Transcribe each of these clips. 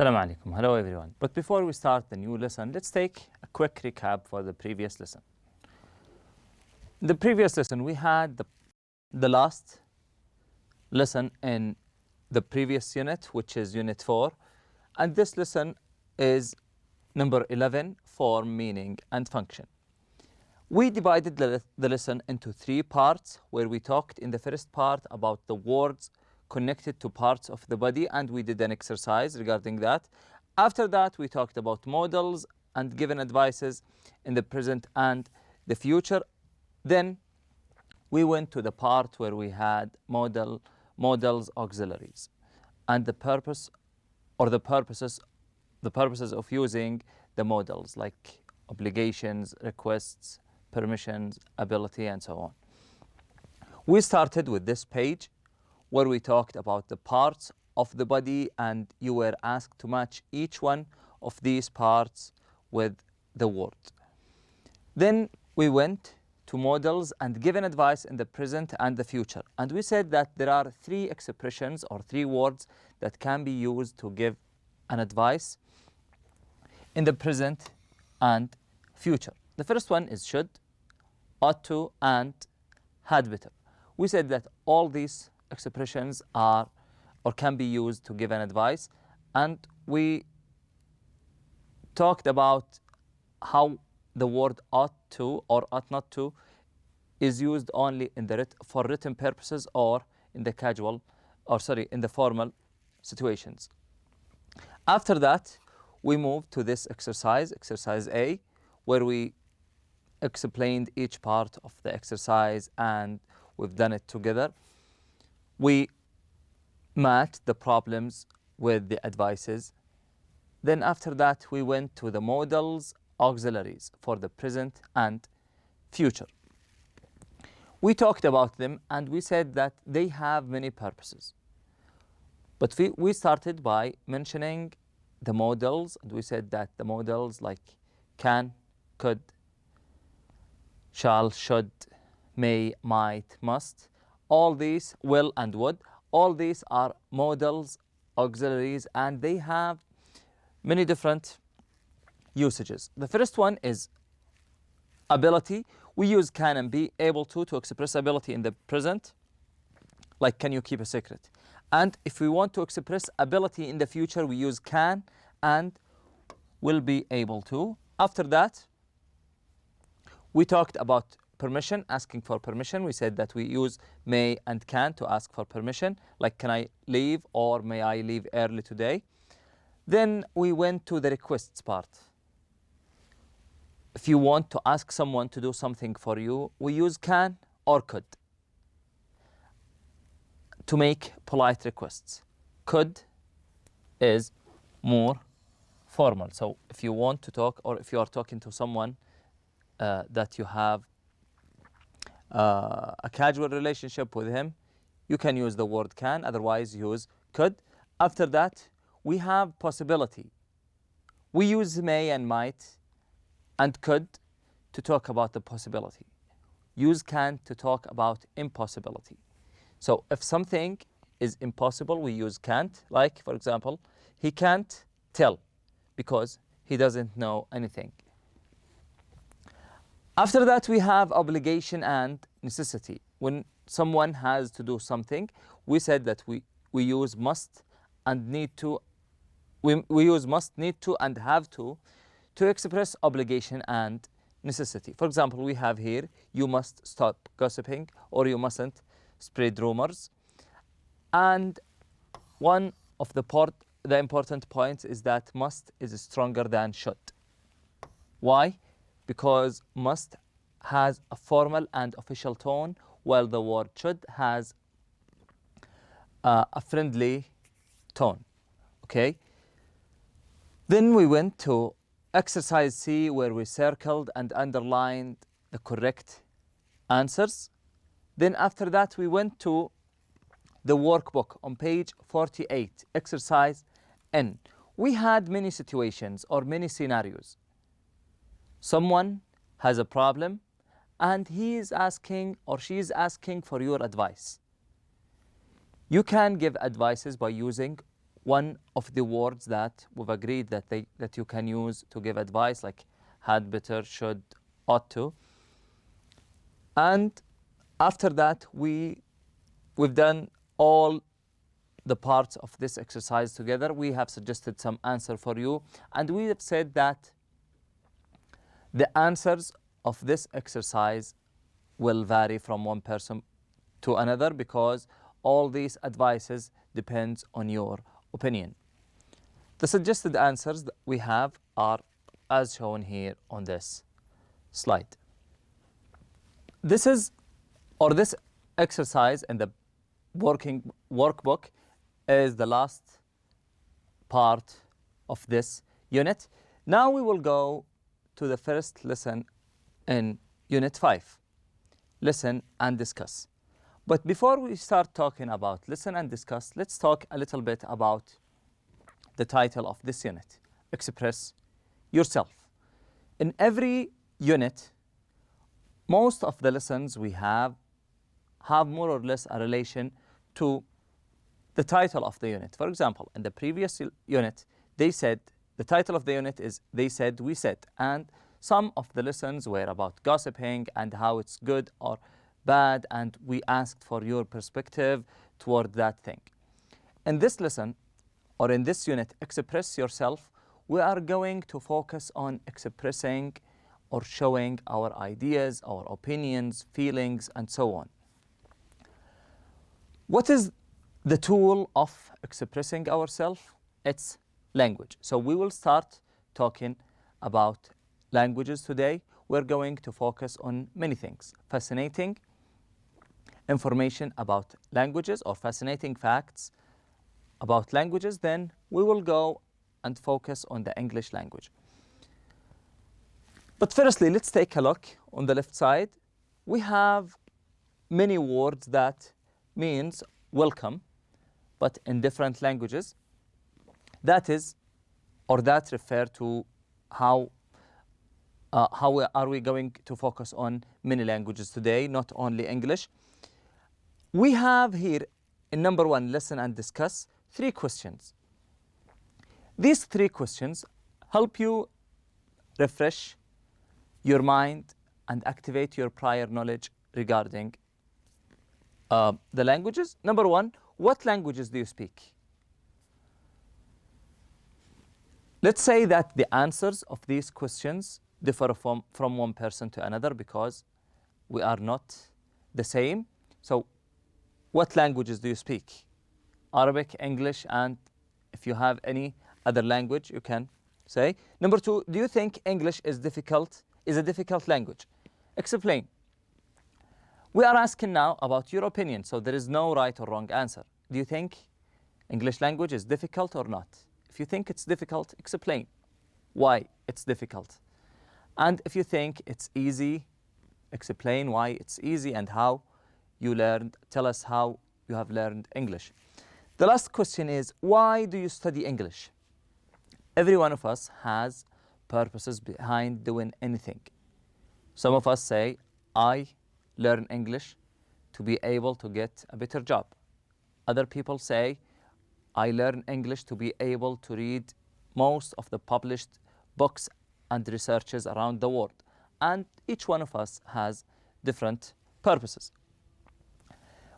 Assalamu alaikum. Hello everyone. But before we start the new lesson, let's take a quick recap for the previous lesson. In the previous lesson, we had the last lesson in the previous unit, which is Unit 4. And this lesson is number 11, form, meaning, and function. We divided the lesson into 3 parts, where we talked in the first part about the words connected to parts of the body, and we did an exercise regarding that. After that, we talked about modals and given advices in the present and the future. Then we went to the part where we had modals, auxiliaries, and the purpose or the purposes of using the modals, like obligations, requests, permissions, ability, and so on. We started with this page where we talked about the parts of the body, and you were asked to match each one of these parts with the word. Then we went to modals and given advice in the present and the future. And we said that there are 3 expressions or 3 words that can be used to give an advice in the present and future. The first one is should, ought to, and had better. We said that all these expressions are or can be used to give an advice, and we talked about how the word ought to or ought not to is used only in the for written purposes or in the in the formal situations. After that, we moved to this exercise A, where we explained each part of the exercise and we've done it together. We matched the problems with the advices. Then after that, we went to the modals, auxiliaries for the present and future. We talked about them and we said that they have many purposes. But we started by mentioning the modals, and we said that the modals like can, could, shall, should, may, might, must, all these, will and would, all these are modals, auxiliaries, and they have many different usages. The first one is ability. We use can and be able to express ability in the present, like can you keep a secret? And if we want to express ability in the future, we use can and will be able to. After that, we talked about permission, asking for permission. We said that we use may and can to ask for permission, like can I leave or may I leave early today? Then we went to the requests part. If you want to ask someone to do something for you, we use can or could to make polite requests. Could is more formal. So if you want to talk, or if you are talking to someone that you have a casual relationship with him, you can use the word can, otherwise use could. After that, we have possibility. We use may and might and could to talk about the possibility. Use can to talk about impossibility. So if something is impossible, we use can't. Like, for example, he can't tell because he doesn't know anything. After that, we have obligation and necessity. When someone has to do something, we said that we use must and need to. We use must, need to, and have to express obligation and necessity. For example, we have here, you must stop gossiping, or you mustn't spread rumors. And one of the important points is that must is stronger than should. Why? Because must has a formal and official tone, while the word should has a friendly tone. Okay? Then we went to exercise C, where we circled and underlined the correct answers. Then after that, we went to the workbook on page 48, exercise N. We had many situations or many scenarios. Someone has a problem and he is asking or she is asking for your advice. You can give advices by using one of the words that we've agreed that you can use to give advice, like had, better, should, ought to. And after that, we've done all the parts of this exercise together. We have suggested some answer for you, and we have said that the answers of this exercise will vary from one person to another because all these advices depends on your opinion. The suggested answers that we have are as shown here on this slide. This exercise in the working workbook is the last part of this unit. Now we will go to the first lesson in Unit 5, Listen and Discuss. But before we start talking about listen and discuss, let's talk a little bit about the title of this unit, Express Yourself. In every unit, most of the lessons we have more or less a relation to the title of the unit. For example, in the previous unit, they said, the title of the unit is They Said, We Said, and some of the lessons were about gossiping and how it's good or bad, and we asked for your perspective toward that thing. In this lesson, or in this unit, Express Yourself, we are going to focus on expressing or showing our ideas, our opinions, feelings, and so on. What is the tool of expressing ourselves? It's language. So we will start talking about languages today. We're going to focus on many things. Fascinating information about languages or fascinating facts about languages. Then we will go and focus on the English language. But firstly, let's take a look on the left side. We have many words that means welcome, but in different languages. That refer to how are we going to focus on many languages today, not only English. We have here in number 1, listen and discuss, 3 questions. These 3 questions help you refresh your mind and activate your prior knowledge regarding the languages. Number 1, what languages do you speak? Let's say that the answers of these questions differ from one person to another because we are not the same. So what languages do you speak? Arabic, English, and if you have any other language, you can say. Number 2, do you think English is a difficult language? Explain. We are asking now about your opinion, so there is no right or wrong answer. Do you think English language is difficult or not? If you think it's difficult, explain why it's difficult. And if you think it's easy, explain why it's easy and how you learned. Tell us how you have learned English. The last question is, why do you study English? Every one of us has purposes behind doing anything. Some of us say, I learn English to be able to get a better job. Other people say, I learn English to be able to read most of the published books and researches around the world. And each one of us has different purposes.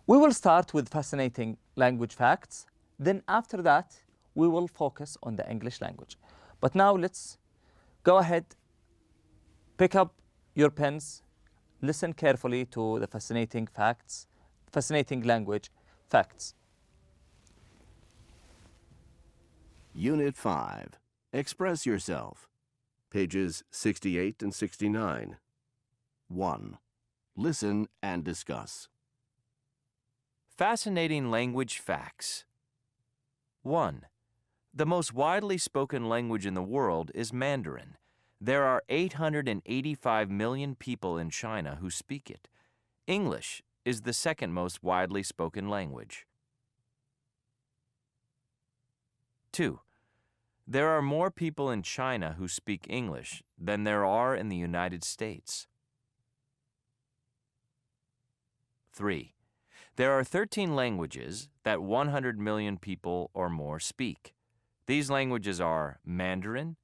We will start with fascinating language facts. Then after that, we will focus on the English language. But now let's go ahead, pick up your pens, listen carefully to the fascinating language facts. Unit 5. Express Yourself. Pages 68 and 69. 1. Listen and discuss. Fascinating language facts. 1. The most widely spoken language in the world is Mandarin. There are 885 million people in China who speak it. English is the second most widely spoken language. 2. There are more people in China who speak English than there are in the United States. 3. There are 13 languages that 100 million people or more speak. These languages are Mandarin,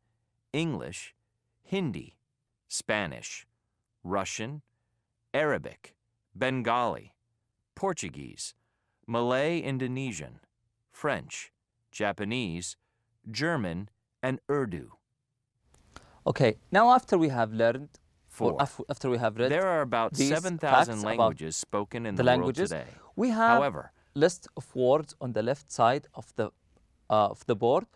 English, Hindi, Spanish, Russian, Arabic, Bengali, Portuguese, Malay Indonesian, French, Japanese, German, and Urdu. Okay, now after we have learned, or 4. after we have read There are about these 7,000 facts languages spoken in the the world languages, today. we have However, list of words on the left side of the board.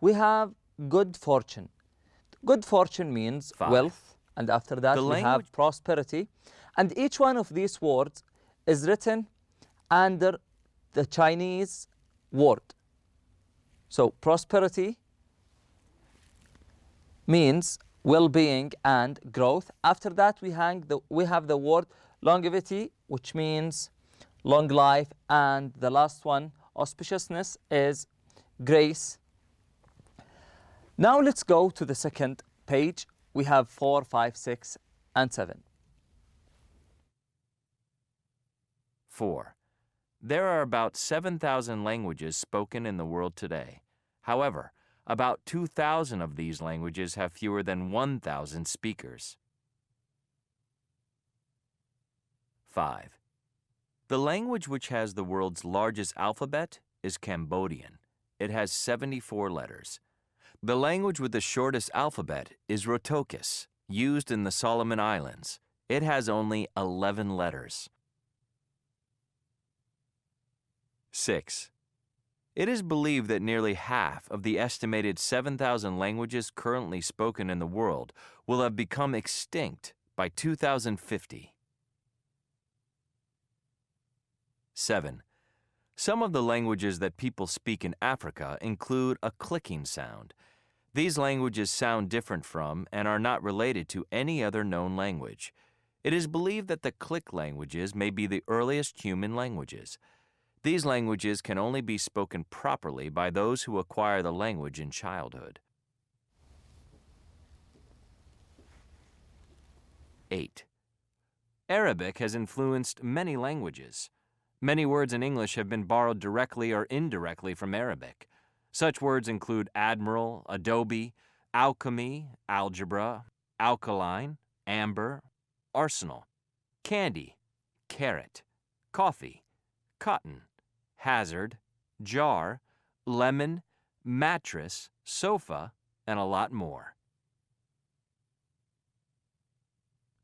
We have good fortune. Good fortune means 5. wealth, and after that The we have language- prosperity. And each one of these words is written under the Chinese word. So prosperity means well-being and growth. After that we have the word longevity, which means long life, and the last one, auspiciousness, is grace. Now let's go to the second page. We have 4, 5, 6, and 7. 4. There are about 7,000 languages spoken in the world today. However, about 2,000 of these languages have fewer than 1,000 speakers. 5. The language which has the world's largest alphabet is Cambodian. It has 74 letters. The language with the shortest alphabet is Rotokis, used in the Solomon Islands. It has only 11 letters. 6. It is believed that nearly half of the estimated 7,000 languages currently spoken in the world will have become extinct by 2050. 7. Some of the languages that people speak in Africa include a clicking sound. These languages sound different from and are not related to any other known language. It is believed that the click languages may be the earliest human languages. These languages can only be spoken properly by those who acquire the language in childhood. 8. Arabic has influenced many languages. Many words in English have been borrowed directly or indirectly from Arabic. Such words include admiral, adobe, alchemy, algebra, alkaline, amber, arsenal, candy, carrot, coffee, cotton, hazard, jar, lemon, mattress, sofa, and a lot more.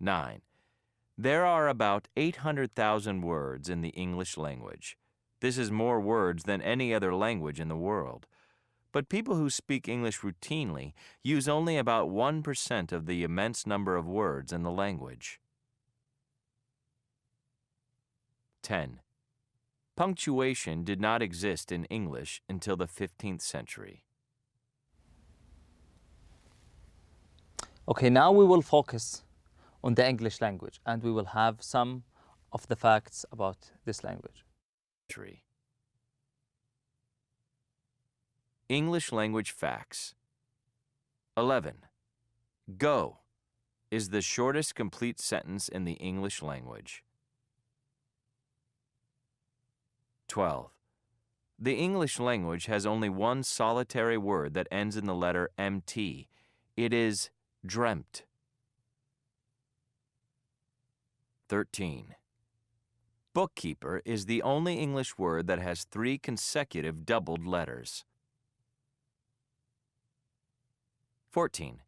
9. There are about 800,000 words in the English language. This is more words than any other language in the world. But people who speak English routinely use only about 1% of the immense number of words in the language. 10. Punctuation did not exist in English until the 15th century. Okay, now we will focus on the English language, and we will have some of the facts about this language. English language facts. 11. Go is the shortest complete sentence in the English language. 12. The English language has only one solitary word that ends in the letter MT. It is dreamt. 13. Bookkeeper is the only English word that has 3 consecutive doubled letters. 14.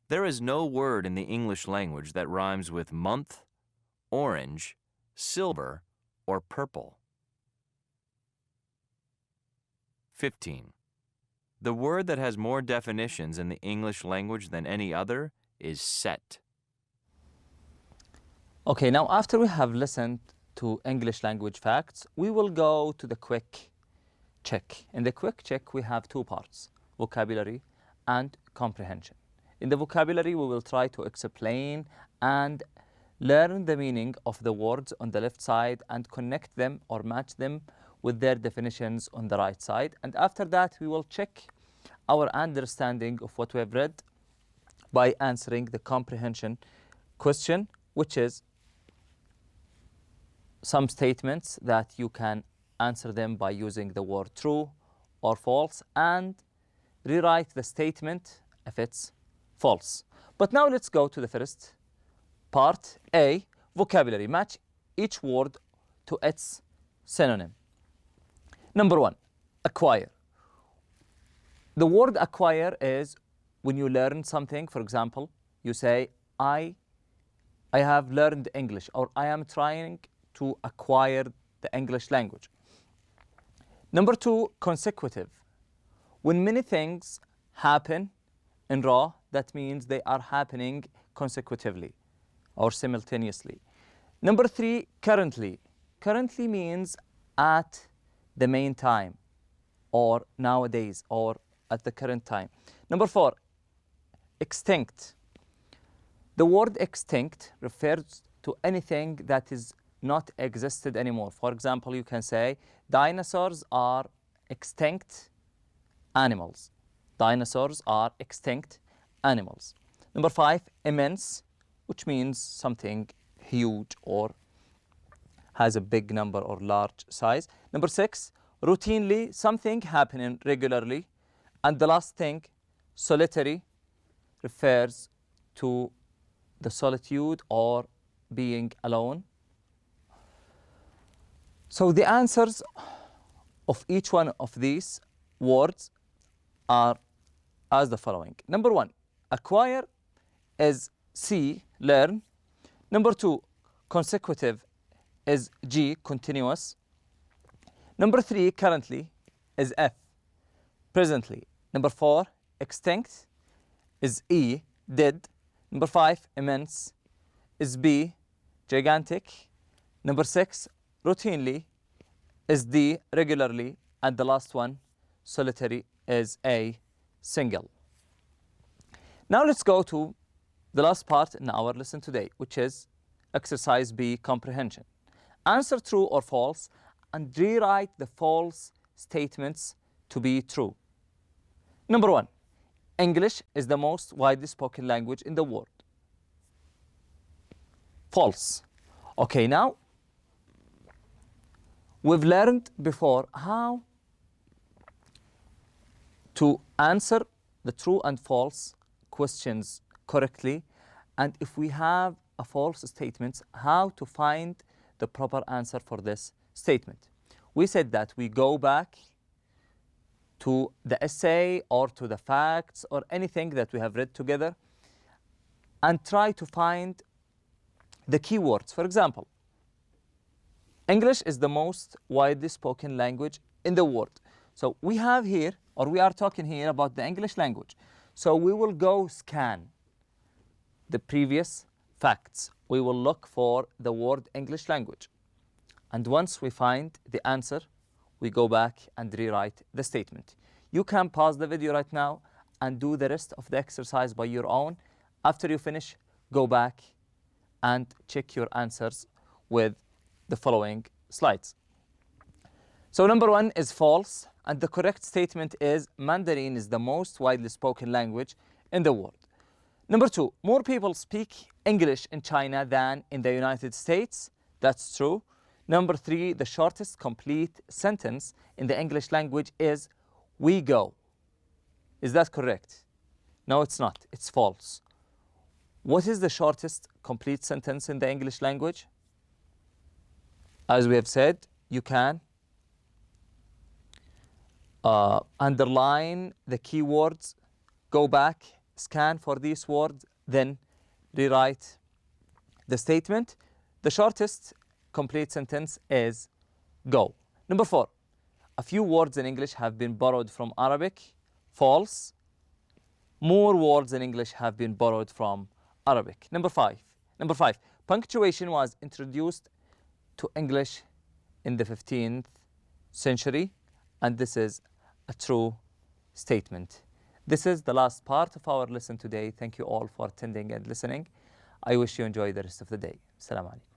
There is no word in the English language that rhymes with month, orange, silver, or purple. 15. The word that has more definitions in the English language than any other is set. Okay, now after we have listened to English language facts, we will go to the quick check. In the quick check, we have 2 parts, vocabulary and comprehension. In the vocabulary, we will try to explain and learn the meaning of the words on the left side and connect them or match them with their definitions on the right side. And after that, we will check our understanding of what we have read by answering the comprehension question, which is some statements that you can answer them by using the word true or false and rewrite the statement if it's false. But now let's go to the first part, A, vocabulary. Match each word to its synonym. Number 1, acquire. The word acquire is when you learn something. For example, you say, I have learned English, or I am trying to acquire the English language. Number 2, consecutive. When many things happen in raw, that means they are happening consecutively or simultaneously. Number 3, currently. Currently means at the main time, or nowadays, or at the current time. Number 4, extinct. The word extinct refers to anything that is not existed anymore. For example, you can say dinosaurs are extinct animals. Dinosaurs are extinct animals. Number 5, immense, which means something huge or has a big number or large size. Number 6, routinely, something happening regularly. And the last thing, solitary, refers to the solitude or being alone. So the answers of each one of these words are as the following. Number 1, acquire is C, learn. Number 2, consecutive is G, continuous. Number 3, currently is F, presently. Number 4, extinct is E, dead. Number 5, immense is B, gigantic. Number 6, routinely is D, regularly. And the last one, solitary, is A, single. Now let's go to the last part in our lesson today, which is exercise B, comprehension. Answer true or false and rewrite the false statements to be true. Number 1, English is the most widely spoken language in the world. False. Okay, now we've learned before how to answer the true and false questions correctly, and if we have a false statement, how to find the proper answer for this statement. We said that we go back to the essay or to the facts or anything that we have read together and try to find the keywords. For example, English is the most widely spoken language in the world. So we have here, or we are talking here about the English language. So we will go scan the previous facts. We will look for the word English language. And once we find the answer, we go back and rewrite the statement. You can pause the video right now and do the rest of the exercise by your own. After you finish, go back and check your answers with the following slides. So number 1 is false, and the correct statement is Mandarin is the most widely spoken language in the world. Number 2, more people speak English in China than in the United States. That's true. Number 3, the shortest complete sentence in the English language is we go. Is that correct? No, it's not. It's false. What is the shortest complete sentence in the English language? As we have said, you can underline the keywords, go back, scan for these words, then rewrite the statement. The shortest complete sentence is go. Number 4, a few words in English have been borrowed from Arabic. False. More words in English have been borrowed from Arabic. Number 5, punctuation was introduced to English in the 15th century, and this is a true statement. This is the last part of our lesson today. Thank you all for attending and listening. I wish you enjoy the rest of the day. Assalamu alaikum.